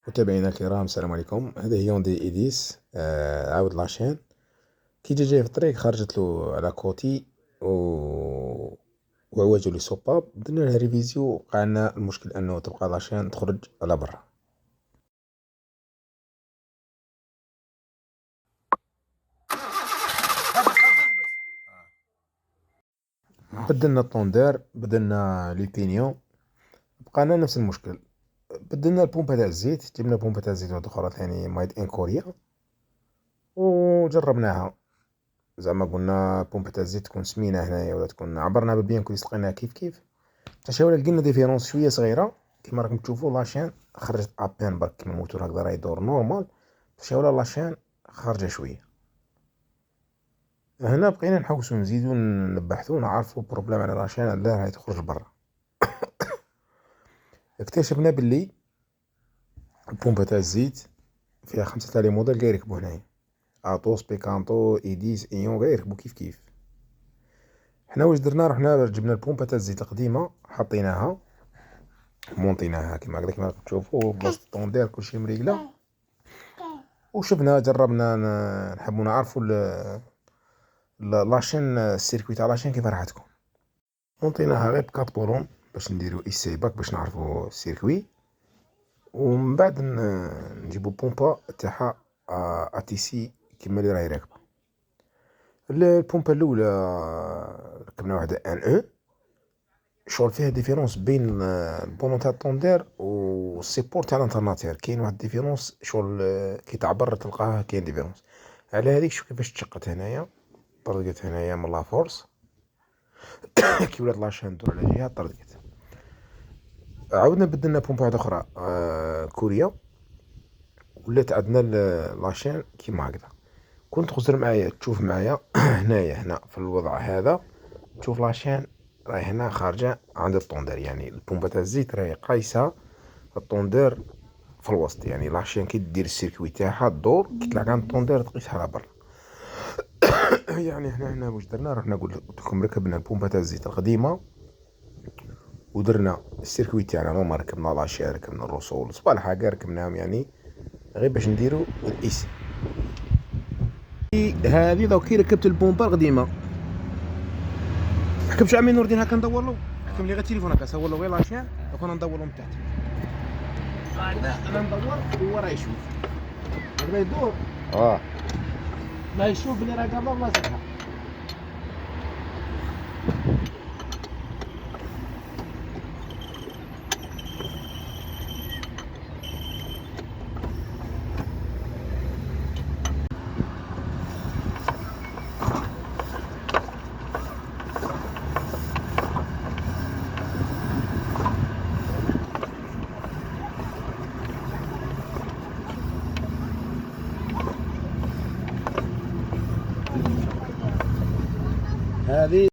متابعينا الكرام، السلام عليكم. هذا هيوندي ايديس، عاود لاشين. كي جا في الطريق خرجت له على كوتي وعواجو لي صوباب. درنا لها ريفيزيو، وقع لنا المشكل انه تبقى لاشين تخرج على برا. بدلنا الطوندير، بدلنا لي بينيون، بقى لنا نفس المشكل. بدلنا البومبا تاع الزيت، جبنا بومبا تاع الزيت واحدة اخرى ثاني مايد ان كوريا وجربناها. زعما قلنا بومبا تاع الزيت تكون سمينة هنايا ولا تكون عبرنا بالبيان كل سقيناها كيف كيف. تشاولا لقينا ديفيرونس شويه صغيره. كيما راكم تشوفوا لاشين خرجت ابان برك كيما الموتور هكذا راه يدور نورمال. تشاولا لاشين خارجه شويه. هنا بقينا نحوسو نزيدو نبحثو نعرفو بروبليم على لاشين علاه راهي تخرج برا. اكتشفنا باللي البومبا تاع الزيت فيها 5 تاع لي موديل كاع يركبو هنايا، اطوس، بيكانتو، ايديس، ايون، كاع يركبو كيف كيف. حنا واش درنا؟ رحنا جبنا البومبا تاع الزيت القديمه، حطيناها مونطيناها كيما هكذا، كيما راكم تشوفوا بلاصه الطوندير كلشي مريقله. وشفنا جربنا نحبو نعرفو لاشين السيركوي تاع لاشين كيف راح تكون. نطيناها غير بكات بولون باش نديرو ايساي باك باش نعرفو السيركوي، ومن بعد نجيبو بومبا تاعها تي سي كيما اللي راهي راكبه. البومبا الاولى ركبنا واحده ان او، شغل فيها ديفيرونس بين البولون تاع الطوندير والسيبور تاع الانترناتير. كاين واحد ديفيرونس شغل كي تعبر تلقاها كاين ديفيرونس. على هذيك شوف كيفاش تشقت هنايا، طردقت هنايا من لا فورس. كي ولات لاشين تدور على جهه طردقت. عاودنا بدلنا بومبا واحده اخرى كوريا، ولات عندنا لاشين كيما هكذا. كنت تخزر معايا تشوف معايا هنا في الوضع هذا، تشوف لاشين راهي هنا خارجه عند الطوندير، يعني البومبا تاع الزيت راهي قايسه الطوندير في الوسط. يعني لاشين كي دير السيركوي تاعها تدور، كي تطلع عند الطوندير تقيسها على برا. يعني هنا واش درنا؟ رحنا قلت لكم ركبنا البومبا تاع الزيت القديمه ودرنا السيركوي تاعنا نورمال، ركبنا لاشين، ركبنا الرسول صبالح كاع ركبناهم، يعني غير باش نديرو الإيس. هذه دوك كي ركبت البومبا القديمه، حكم شو عمي نور الدين هكا ندور له، حكم لي غير تليفون هكا صور له غير لاشين، دوك انا ندور له من تحت. انا ندور هو راه يشوف، هذا يدور ما يشوف بلي راه قبل ماسكها. هذه